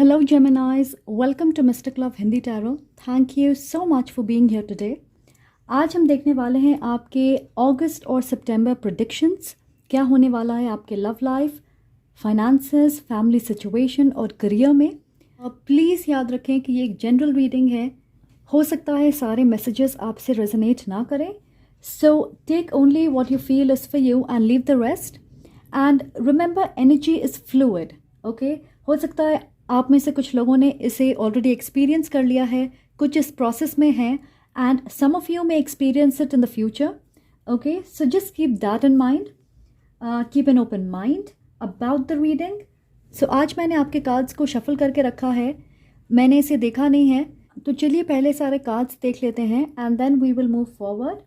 Hello, Geminis. Welcome to Mystic Love Hindi Tarot. Thank you so much for being here today. आज हम देखने वाले हैं आपके अगस्त और सितंबर प्रेडिक्शंस. क्या होने वाला है आपके love life, finances, family situation और करियर में. प्लीज़ याद रखें कि ये एक जनरल रीडिंग है. हो सकता है सारे मैसेजेस आपसे रेजोनेट ना करें. So take only what you feel is for you and leave the rest. And remember, energy is fluid. Okay, हो सकता है आप में से कुछ लोगों ने इसे ऑलरेडी एक्सपीरियंस कर लिया है, कुछ इस प्रोसेस में हैं, and some of you may experience it in the future. Okay, so just keep that in mind. Keep an open mind about the reading. So आज मैंने आपके कार्ड्स को शफल करके रखा है. मैंने इसे देखा नहीं है, तो चलिए पहले सारे कार्ड्स देख लेते हैं and then we will move forward.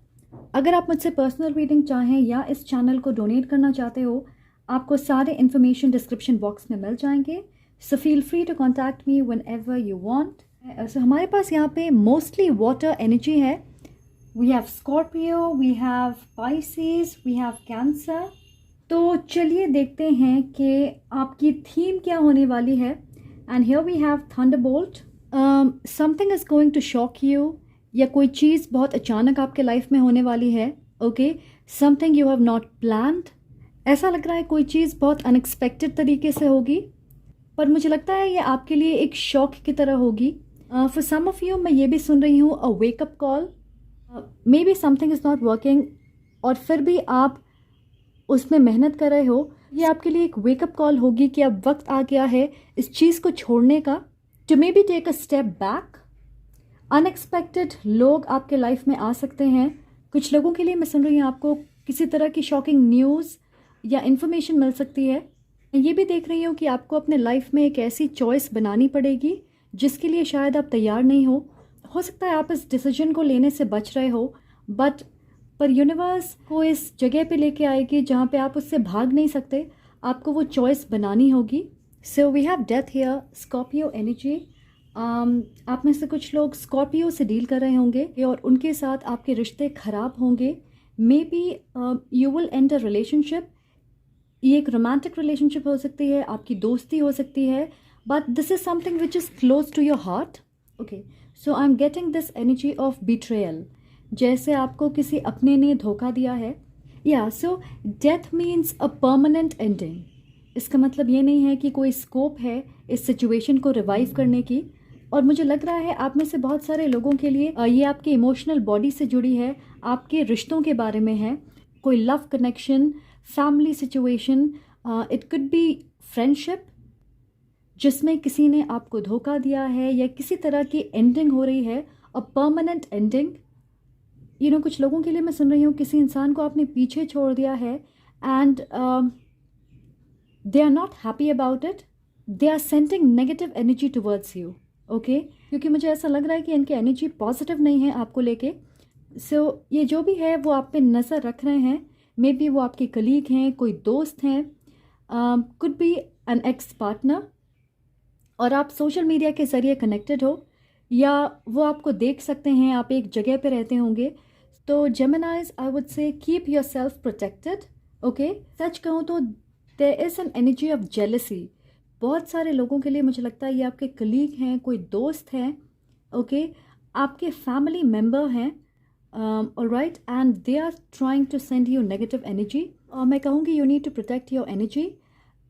अगर आप मुझसे पर्सनल रीडिंग चाहें या इस चैनल को डोनेट करना चाहते हो, आपको सारे इन्फॉर्मेशन डिस्क्रिप्शन बॉक्स में मिल जाएंगे. So feel free to contact me whenever you want. So हमारे पास यहाँ पे मोस्टली वाटर एनर्जी है. We have Scorpio, we have Pisces, we have Cancer. तो चलिए देखते हैं कि आपकी थीम क्या होने वाली है. And here we have thunderbolt. Something is going to shock you, या कोई चीज़ बहुत अचानक आपके लाइफ में होने वाली है. Okay, something you have not planned. ऐसा लग रहा है कोई चीज़ बहुत अनएक्सपेक्टेड तरीके से होगी, पर मुझे लगता है ये आपके लिए एक शॉक की तरह होगी. फॉर सम ऑफ यू मैं ये भी सुन रही हूँ a wake up call. May be something is not working और फिर भी आप उसमें मेहनत कर रहे हो. ये आपके लिए एक वेकअप कॉल होगी कि अब वक्त आ गया है इस चीज़ को छोड़ने का. To maybe take a step back. Unexpected लोग आपके लाइफ में आ सकते हैं. कुछ लोगों के लिए मैं सुन रही हूँ आपको किसी तरह की शॉकिंग न्यूज़ या इन्फॉर्मेशन मिल सकती है. ये भी देख रही हूँ कि आपको अपने लाइफ में एक ऐसी चॉइस बनानी पड़ेगी जिसके लिए शायद आप तैयार नहीं हो सकता है आप इस डिसीजन को लेने से बच रहे हो, बट पर यूनिवर्स को इस जगह पे लेके आएगी जहाँ पे आप उससे भाग नहीं सकते. आपको वो चॉइस बनानी होगी. So we have death here, Scorpio energy. आप में से कुछ लोग स्कॉर्पियो से डील कर रहे होंगे और उनके साथ आपके रिश्ते खराब होंगे. May be you will and a relationship. ये एक रोमांटिक रिलेशनशिप हो सकती है, आपकी दोस्ती हो सकती है, but this is something which is close to your heart. Okay, so I'm getting this energy of betrayal. जैसे आपको किसी अपने ने धोखा दिया है. Yeah, so death means a permanent ending. इसका मतलब ये नहीं है कि कोई स्कोप है इस सिचुएशन को रिवाइव करने की. और मुझे लग रहा है आप में से बहुत सारे लोगों के लिए ये आपके इमोशनल बॉडी से जुड़ी है, आपके रिश्तों के बारे में है. कोई love connection, family situation, it could B friendship जिसमें किसी ने आपको धोखा दिया है या किसी तरह की एंडिंग हो रही है, अ परमानेंट एंडिंग. कुछ लोगों के लिए मैं सुन रही हूँ किसी इंसान को आपने पीछे छोड़ दिया है and they are not happy about it. They are sending negative energy towards you. Okay, क्योंकि मुझे ऐसा लग रहा है कि इनकी एनर्जी पॉजिटिव नहीं है आपको लेके. सो ये जो भी है वो आप पे नज़र रख रहे हैं. मे बी वो आपके कलीग हैं, कोई दोस्त हैं, could be an ex partner, और आप सोशल मीडिया के ज़रिए कनेक्टेड हो या वो आपको देख सकते हैं, आप एक जगह पे रहते होंगे. तो Geminis, I would say keep yourself protected. Okay, सच कहूँ तो there is an energy of jealousy. बहुत सारे लोगों के लिए मुझे लगता है ये आपके कलीग हैं, कोई दोस्त हैं, ओके, आपके फैमिली मेम्बर हैं, alright, and they are trying to send you negative energy. और मैं कहूँगी you need to protect your energy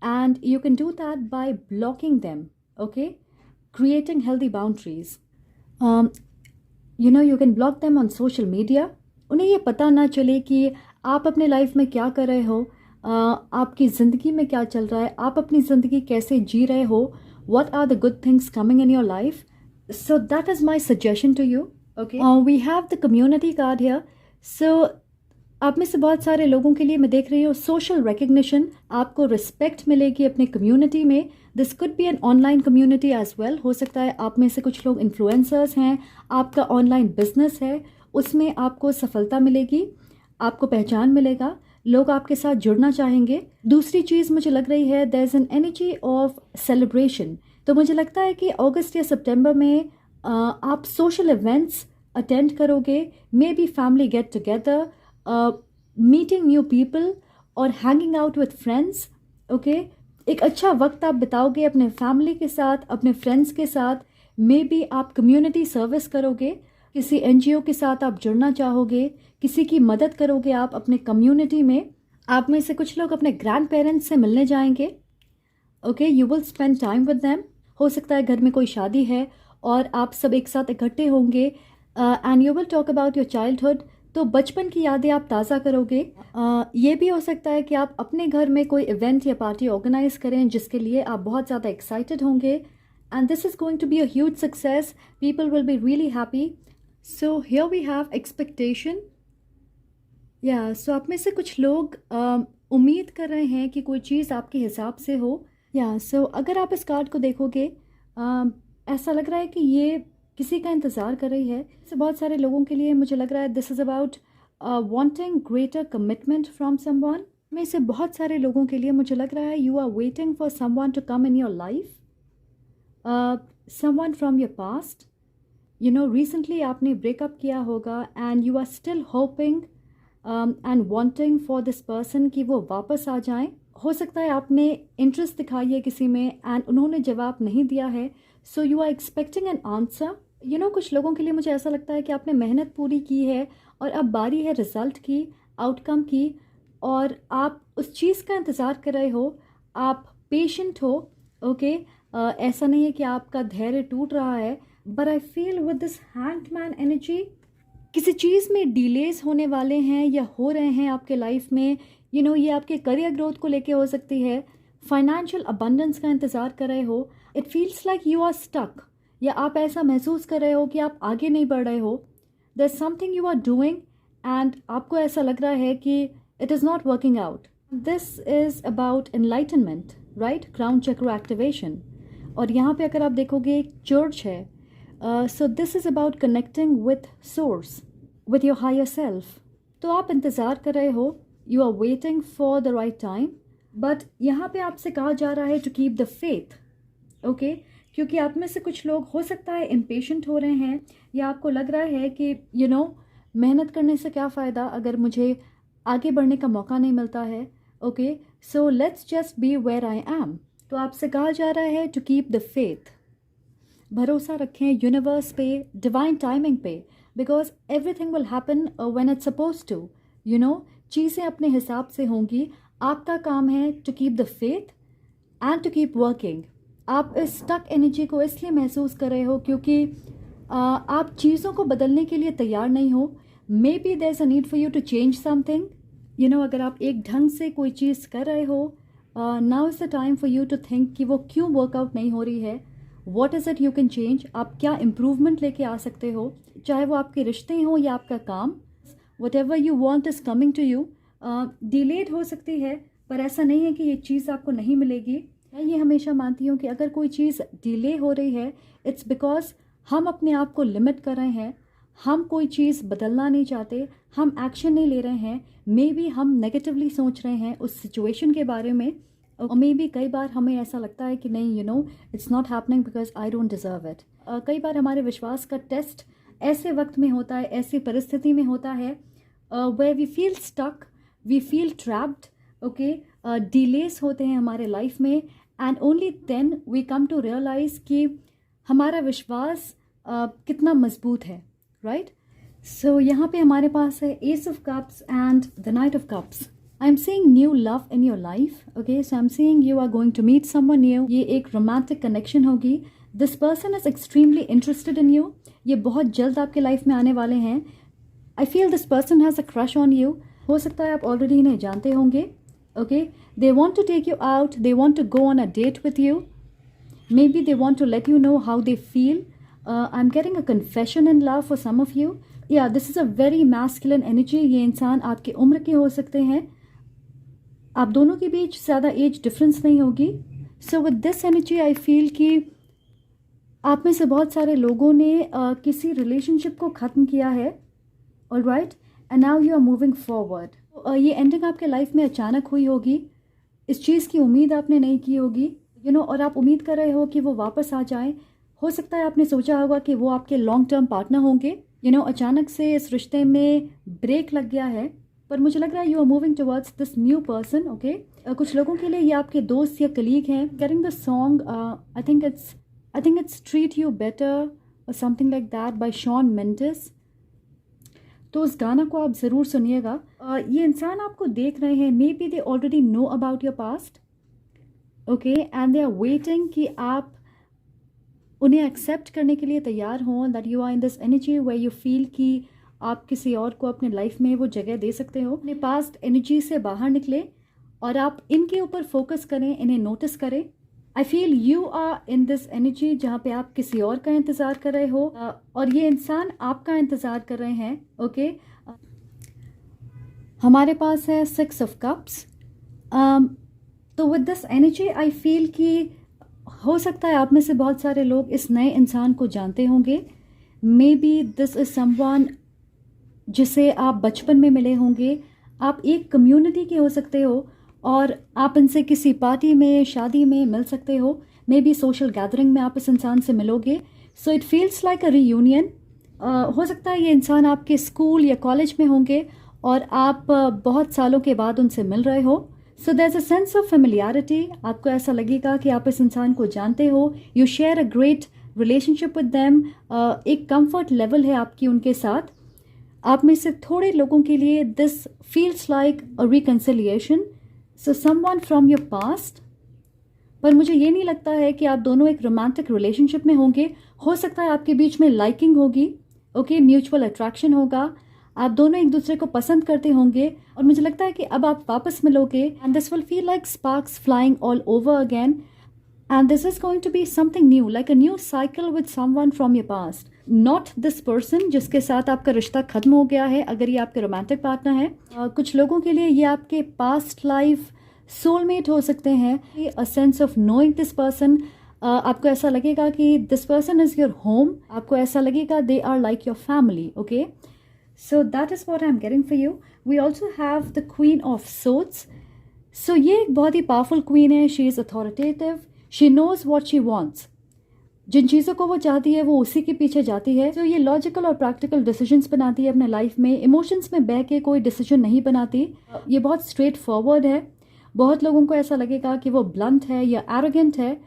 and you can do that by blocking them. Okay, creating healthy boundaries. You can block them on social media. उन्हें ये पता ना चले कि आप अपने लाइफ में क्या कर रहे हो, आपकी ज़िंदगी में क्या चल रहा है, आप अपनी ज़िंदगी कैसे जी रहे हो, what are the good things coming in your life. So that is my suggestion to you. Okay, we have the community card here. So आप में से बहुत सारे लोगों के लिए मैं देख रही हूँ सोशल रिकग्निशन. आपको रिस्पेक्ट मिलेगी अपने कम्युनिटी में. This could be an online community as well. हो सकता है आप में से कुछ लोग इन्फ्लुएंसर्स हैं, आपका ऑनलाइन बिजनेस है, उसमें आपको सफलता मिलेगी, आपको पहचान मिलेगा, लोग आपके साथ जुड़ना चाहेंगे. दूसरी चीज़ मुझे लग रही है there is an energy of celebration. तो मुझे लगता है कि अगस्त या सितंबर में आप सोशल इवेंट्स अटेंड करोगे. May be family get together, meeting new people or hanging out with friends. Okay, एक अच्छा वक्त आप बिताओगे अपने फैमिली के साथ, अपने फ्रेंड्स के साथ। मे बी आप कम्युनिटी सर्विस करोगे, किसी एनजीओ के साथ आप जुड़ना चाहोगे, किसी की मदद करोगे आप अपने कम्युनिटी में। आप में से कुछ लोग अपने ग्रैंड पेरेंट्स से मिलने जाएंगे। Okay, you will spend time with them. हो सकता है घर में कोई शादी है और आप सब एक साथ इकट्ठे होंगे and you will talk about your childhood. तो बचपन की यादें आप ताज़ा करोगे। ये भी हो सकता है कि आप अपने घर में कोई इवेंट या पार्टी ऑर्गेनाइज करें जिसके लिए आप बहुत ज़्यादा एक्साइटेड होंगे and this is going to be a huge success. People will be really happy. So here we have expectation. Yeah so आप में से कुछ लोग उम्मीद कर रहे हैं कि कोई चीज़ आपके हिसाब से हो। या सो अगर आप इस कार्ड को देखोगे ऐसा लग रहा है कि ये किसी का इंतज़ार कर रही है। इससे बहुत सारे लोगों के लिए मुझे लग रहा है this is about wanting greater commitment from someone. में से बहुत सारे लोगों के लिए मुझे लग रहा है you are waiting for someone to come in your life, someone from your past. You know recently आपने ब्रेकअप किया होगा and you are still hoping and wanting for this person कि वो वापस आ जाएं। हो सकता है आपने इंटरेस्ट दिखाई है किसी में एंड उन्होंने जवाब नहीं दिया है, so you are expecting an answer. You know कुछ लोगों के लिए मुझे ऐसा लगता है कि आपने मेहनत पूरी की है और अब बारी है रिज़ल्ट की, आउटकम की, और आप उस चीज़ का इंतज़ार कर रहे हो। आप पेशेंट हो। ओके, ऐसा नहीं है कि आपका धैर्य टूट रहा है, but I feel with this hanged man energy किसी चीज़ में डिलेज होने वाले हैं या हो रहे हैं आपके लाइफ में। यू नो ये आपके करियर ग्रोथ को लेके हो सकती है, फाइनेंशियल अबंडेंस का इंतज़ार कर रहे हो। It feels like you are stuck, या आप ऐसा महसूस कर रहे हो कि आप आगे नहीं बढ़ रहे हो। There is something you are doing and आपको ऐसा लग रहा है कि it is not working out. This is about enlightenment, right, crown chakra activation. और यहाँ पे अगर आप देखोगे एक चर्च है। So this is about connecting with source, with your higher self. तो आप इंतज़ार कर रहे हो, you are waiting for the right time, but यहाँ पे आपसे कहा जा रहा है to keep the faith. Okay, क्योंकि आप में से कुछ लोग हो सकता है इम्पेशेंट हो रहे हैं, या आपको लग रहा है कि यू नो मेहनत करने से क्या फ़ायदा अगर मुझे आगे बढ़ने का मौका नहीं मिलता है। Okay, so let's just be where I am. तो आपसे कहा जा रहा है टू कीप द फेथ। भरोसा रखें यूनिवर्स पे, डिवाइन टाइमिंग पे, because everything will happen when it's suppose to. You know चीज़ें अपने हिसाब से होंगी। आपका काम है to keep the faith and to keep working. आप इस स्टक एनर्जी को इसलिए महसूस कर रहे हो क्योंकि आप चीज़ों को बदलने के लिए तैयार नहीं हो। Maybe there is a need for you to change something. You know अगर आप एक ढंग से कोई चीज़ कर रहे हो, now is the time for you to think कि वो क्यों वर्कआउट नहीं हो रही है। What is it you can change, आप क्या इम्प्रूवमेंट लेके आ सकते हो, चाहे वो आपके रिश्ते हों या आपका काम। Whatever you want is coming to you. Delayed हो सकती है पर ऐसा नहीं है कि ये चीज़ आपको नहीं मिलेगी। मैं ये हमेशा मानती हूँ कि अगर कोई चीज़ डिले हो रही है इट्स बिकॉज हम अपने आप को लिमिट कर रहे हैं, हम कोई चीज़ बदलना नहीं चाहते, हम एक्शन नहीं ले रहे हैं। मे बी हम नेगेटिवली सोच रहे हैं उस सिचुएशन के बारे में, और मे बी कई बार हमें ऐसा लगता है कि नहीं, you know it's not happening because I don't deserve it. कई बार हमारे विश्वास का टेस्ट ऐसे वक्त में होता है, ऐसी परिस्थिति में होता है where we feel stuck, we feel trapped. Okay, delays होते हैं हमारे लाइफ में and only then we come to realise कि हमारा विश्वास कितना मजबूत है, राइट। सो यहाँ पे हमारे पास है ace of cups and the knight of cups. I am seeing new love in your life. Okay, so I am seeing you are going to meet someone new. ये एक रोमांटिक कनेक्शन होगी। This person is extremely interested in you. ये बहुत जल्द आपके life में आने वाले हैं। I feel this person has a crush on you. हो सकता है आप ऑलरेडी इन्हें जानते होंगे। Okay, they want to take you out, they want to go on a date with you. Maybe they want to let you know how they feel. I am getting a confession in love for some of you. Yeah this is a very masculine energy. ये इंसान आपकी उम्र के हो सकते हैं, आप दोनों के बीच ज़्यादा एज डिफरेंस नहीं होगी। So with this energy I feel कि आप में से बहुत सारे लोगों ने किसी रिलेशनशिप को ख़त्म किया है, alright, and now you are moving forward. ये एंडिंग आपके लाइफ में अचानक हुई होगी। इस चीज़ की उम्मीद आपने नहीं की होगी, यू नो, और आप उम्मीद कर रहे हो कि वो वापस आ जाएं। हो सकता है आपने सोचा होगा कि वो आपके लॉन्ग टर्म पार्टनर होंगे। यू नो अचानक से इस रिश्ते में ब्रेक लग गया है, पर मुझे लग रहा है you are moving towards this new person. Okay, कुछ लोगों के लिए ये आपके दोस्त या कलीग हैं. Getting the song, I think it's treat you better और something like that by Shawn Mendes. तो उस गाना को आप ज़रूर सुनिएगा. ये इंसान आपको देख रहे हैं, maybe they already know about your past, okay, and they are waiting कि आप उन्हें एक्सेप्ट करने के लिए तैयार हों. That you are in this energy way you feel कि आप किसी और को अपने लाइफ में वो जगह दे सकते हो. अपने पास्ट एनर्जी से बाहर निकले और आप इनके ऊपर फोकस करें, इन्हें नोटिस करें. I feel you are in this energy जहाँ पे आप किसी और का इंतज़ार कर रहे हो और ये इंसान आपका इंतज़ार कर रहे हैं. ओके, हमारे पास है 6 ऑफ कप्स. तो with this energy I feel कि हो सकता है आप में से बहुत सारे लोग इस नए इंसान को जानते होंगे. May be this is someone जिसे आप बचपन में मिले होंगे. आप एक कम्युनिटी के हो सकते हो और आप इनसे किसी पार्टी में, शादी में मिल सकते हो. मे बी सोशल गैदरिंग में आप इस इंसान से मिलोगे. So it feels like a reunion. हो सकता है ये इंसान आपके स्कूल या कॉलेज में होंगे और आप बहुत सालों के बाद उनसे मिल रहे हो. So there is a sense of familiarity. आपको ऐसा लगेगा कि आप इस इंसान को जानते हो. You share a great relationship with them. एक कंफर्ट लेवल है आपकी उनके साथ. आप में से थोड़े लोगों के लिए this feels like a reconciliation. So someone from your past. पर मुझे ये नहीं लगता है कि आप दोनों एक रोमांटिक रिलेशनशिप में होंगे. हो सकता है आपके बीच में लाइकिंग होगी, ओके, म्यूचुअल अट्रैक्शन होगा. आप दोनों एक दूसरे को पसंद करते होंगे और मुझे लगता है कि अब आप वापस मिलोगे and this will feel like sparks flying all over again. And this is going to be something new, like a new cycle with someone from your past. Not this person जिसके साथ आपका रिश्ता खत्म हो गया है, अगर ये आपके रोमांटिक पार्टनर है. कुछ लोगों के लिए ये आपके पास्ट लाइफ सोलमेट हो सकते हैं. A sense of knowing this person. आपको ऐसा लगेगा कि this person is your home. आपको ऐसा लगेगा they are like your family. Okay, so that is what I am getting for you. We also have the queen of swords. So ये एक बहुत ही पावरफुल क्वीन है. She is authoritative. She knows what she wants. जिन चीज़ों को वो चाहती है वो उसी के पीछे जाती है. तो ये लॉजिकल और प्रैक्टिकल डिसीजंस बनाती है अपने लाइफ में. इमोशंस में बह के कोई डिसीजन नहीं बनाती. ये बहुत स्ट्रेट फॉरवर्ड है. बहुत लोगों को ऐसा लगेगा कि वो ब्लंट है या एरोगेंट है.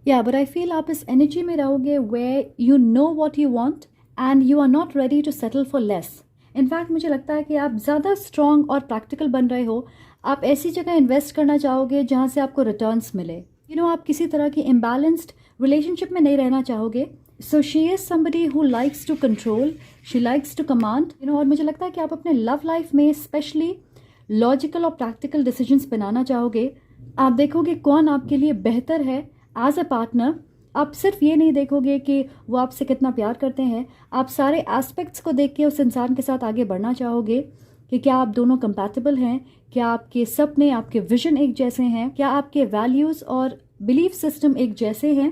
या बट आई फील आप इस एनर्जी में रहोगे where you know what you want and you are not ready to settle for less. In fact मुझे लगता है कि आप ज़्यादा स्ट्रॉन्ग और प्रैक्टिकल बन रहे हो. आप ऐसी जगह इन्वेस्ट करना चाहोगे जहाँ से आपको रिटर्न्स मिले. आप किसी तरह की इम्बैलेंस्ड रिलेशनशिप में नहीं रहना चाहोगे. So she is somebody who likes to control, she likes to command. और मुझे लगता है कि आप अपने लव लाइफ में स्पेशली लॉजिकल और प्रैक्टिकल डिसीजंस बनाना चाहोगे. आप देखोगे कौन आपके लिए बेहतर है एज अ पार्टनर. आप सिर्फ ये नहीं देखोगे कि वो आपसे कितना प्यार करते हैं. आप सारे एस्पेक्ट्स को देख के उस इंसान के साथ आगे बढ़ना चाहोगे कि क्या आप दोनों कंपैटिबल हैं, क्या आपके सपने, आपके विजन एक जैसे हैं, क्या आपके वैल्यूज़ और बिलीफ सिस्टम एक जैसे हैं,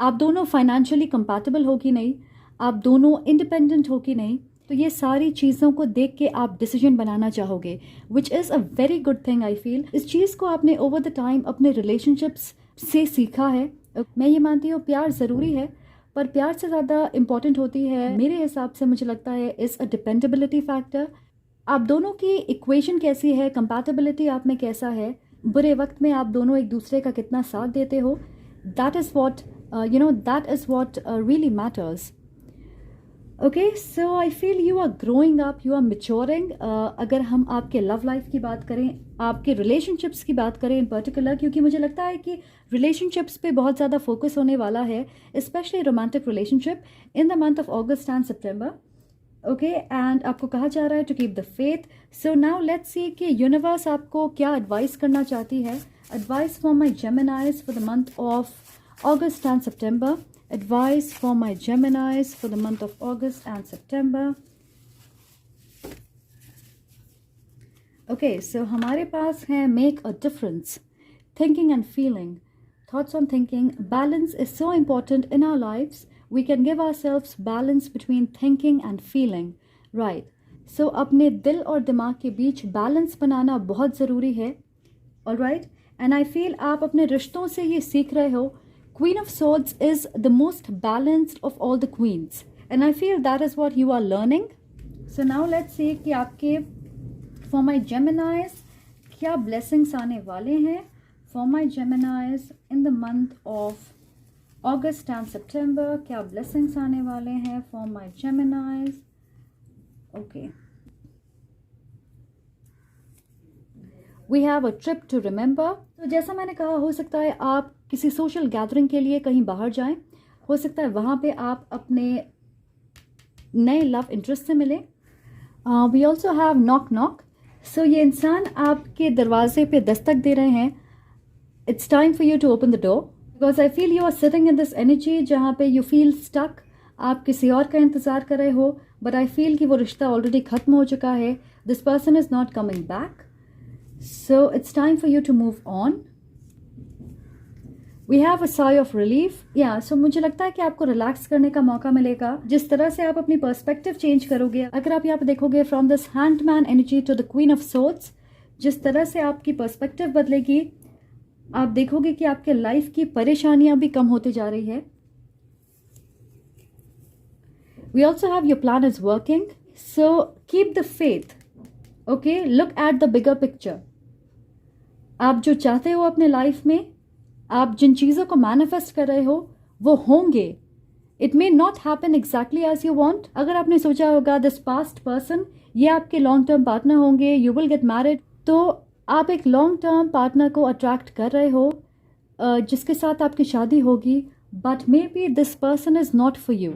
आप दोनों फाइनेंशियली कंपैटिबल हो कि नहीं, आप दोनों इंडिपेंडेंट हो कि नहीं. तो ये सारी चीज़ों को देख के आप डिसीजन बनाना चाहोगे, which is a very good thing. I feel इस चीज़ को आपने ओवर द टाइम अपने रिलेशनशिप्स से सीखा है. मैं ये मानती हूँ प्यार ज़रूरी है, पर प्यार से ज़्यादा इम्पॉर्टेंट होती है मेरे हिसाब से, मुझे लगता है, इज़ अ डिपेंडेबिलिटी फैक्टर. आप दोनों की इक्वेशन कैसी है, कंपैटिबिलिटी आप में कैसा है, बुरे वक्त में आप दोनों एक दूसरे का कितना साथ देते हो. That is what that is what really matters. Okay, so I feel you are growing up, you are maturing. अगर हम आपके लव लाइफ की बात करें, आपके रिलेशनशिप्स की बात करें इन पर्टिकुलर, क्योंकि मुझे लगता है कि रिलेशनशिप्स पे बहुत ज़्यादा फोकस होने वाला है, specially romantic relationship in the month of August and September. Okay, and आपको कहा जा रहा है to keep the faith. So now let's see कि यूनिवर्स आपको क्या एडवाइस करना चाहती है. Advice for my Geminis for the month of August and September. Advice for my Geminis for the month of August and September. Okay, so हमारे पास है make a difference, thinking and feeling, thoughts on thinking. Balance is so important in our lives. We can give ourselves balance between thinking and feeling, right? So अपने दिल और दिमाग के बीच balance बनाना बहुत ज़रूरी है, alright? And I feel आप अपने रिश्तों से ये सीख रहे हो. Queen of Swords is the most balanced of all the queens, and I feel that is what you are learning. So now let's see कि आपके for my Geminis क्या ब्लेसिंग्स आने वाले हैं for my Geminis in the month of August and September? क्या blessings आने वाले हैं for my Geminis? Okay, we have a trip to remember. तो जैसा मैंने कहा, हो सकता है आप किसी सोशल गैदरिंग के लिए कहीं बाहर जाएं, हो सकता है वहाँ पे आप अपने नए लव इंटरेस्ट से मिलें। We also have knock knock. So ये इंसान आपके दरवाजे पे दस्तक दे रहे हैं। It's time for you to open the door, because I feel you are sitting in this energy जहाँ पे यू फील स्टक। आप किसी और का इंतज़ार कर रहे हो, बट आई फील कि वो रिश्ता ऑलरेडी ख़त्म हो चुका है। This person is not coming back, so it's time for you to move on. We have a sigh of relief. Yeah so मुझे लगता है कि आपको रिलैक्स करने का मौका मिलेगा जिस तरह से आप अपनी पर्सपेक्टिव चेंज करोगे। अगर आप यहाँ पे देखोगे from this hangman energy to the queen of swords, जिस तरह से आपकी पर्सपेक्टिव बदलेगी, आप देखोगे कि आपके लाइफ की परेशानियां भी कम होती जा रही है। We also have your plan is working, so keep the faith. Okay, look at the bigger picture. आप जो चाहते हो अपने लाइफ में, आप जिन चीज़ों को मैनिफेस्ट कर रहे हो, वो होंगे। It may not happen exactly as you want. अगर आपने सोचा होगा दिस पास्ट पर्सन ये आपके लॉन्ग टर्म पार्टनर होंगे, यू विल गेट मैरिड, तो आप एक लॉन्ग टर्म पार्टनर को अट्रैक्ट कर रहे हो जिसके साथ आपकी शादी होगी, but maybe this person is not for you.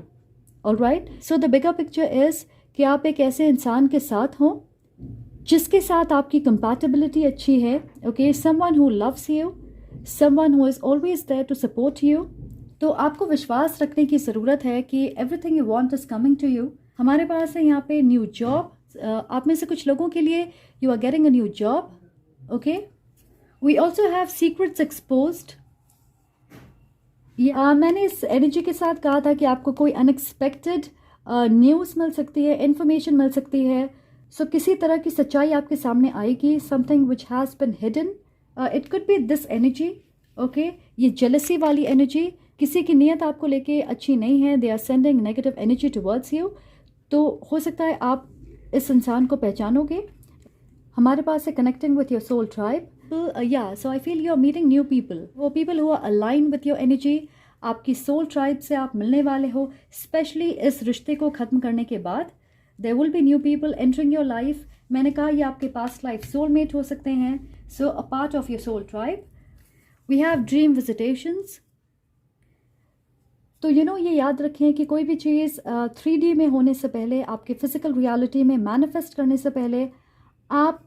Alright, so the bigger picture is कि आप एक ऐसे इंसान के साथ हो जिसके साथ आपकी कंपैटिबिलिटी अच्छी है। Okay, someone who loves you, someone who is always there to support you। तो आपको विश्वास रखने की ज़रूरत है कि everything you want is coming to you। हमारे पास है यहाँ पे न्यू जॉब। आप में से कुछ लोगों के लिए you are getting a new job। Okay, we also have secrets exposed। मैंने इस एनर्जी के साथ कहा था कि आपको कोई अनएक्सपेक्टेड न्यूज़ मिल सकती है, इंफॉर्मेशन मिल सकती है। सो किसी तरह की सच्चाई आपके सामने आएगी, something which has been hidden. It could be this energy. Okay, ये जेलसी वाली एनर्जी, किसी की नीयत आपको लेके अच्छी नहीं है, they are sending negative energy towards you. तो हो सकता है आप इस इंसान को पहचानोगे। हमारे पास है connecting with your soul tribe. Yeah so I feel you are meeting new people, वो people who are align with your energy. आपकी सोल ट्राइब से आप मिलने वाले हो, स्पेशली इस रिश्ते को ख़त्म करने के बाद। There will be new people entering your life. मैंने कहा ये आपके पास्ट लाइफ सोलमेट हो सकते हैं, so a part of your soul tribe. We have dream visitations. तो ये याद रखें कि कोई भी चीज़ 3D में होने से पहले, आपके फिजिकल रियलिटी में मैनिफेस्ट करने से पहले, आप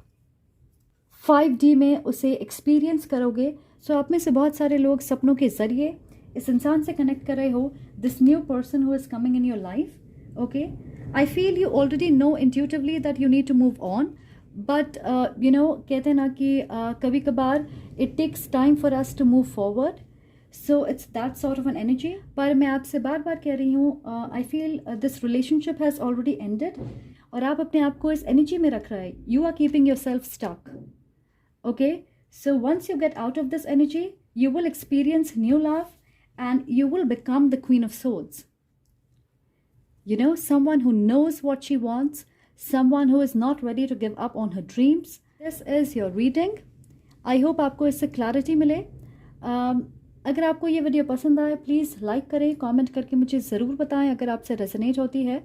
5D में उसे एक्सपीरियंस करोगे। सो आप में से बहुत सारे लोग सपनों के ज़रिए इस इंसान से कनेक्ट कर रहे हो, this new person who is coming in your life. Okay, I feel you already know intuitively that you need to move on, but कहते हैं ना कि कभी कभार it takes time for us to move forward, so it's that sort of an energy। पर मैं आपसे बार बार कह रही हूँ, I feel this relationship has already ended, और आप अपने आप को इस energy में रख रहे हैं। You are keeping yourself stuck। Okay, so once you get out of this energy, you will experience new love and you will become the Queen of Swords। Someone who knows what she wants, someone who is not ready to give up on her dreams। This is your reading। I hope आपको इससे clarity मिले। अगर आपको ये video पसंद आए, please like करें, comment करके मुझे ज़रूर बताएं अगर आपसे रेजोनेट होती है।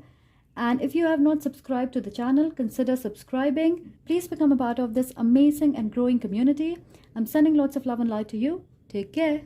And if you have not subscribe to the channel, consider subscribing. Please become a part of this amazing and growing community. I am sending lots of love and light to you. Take care.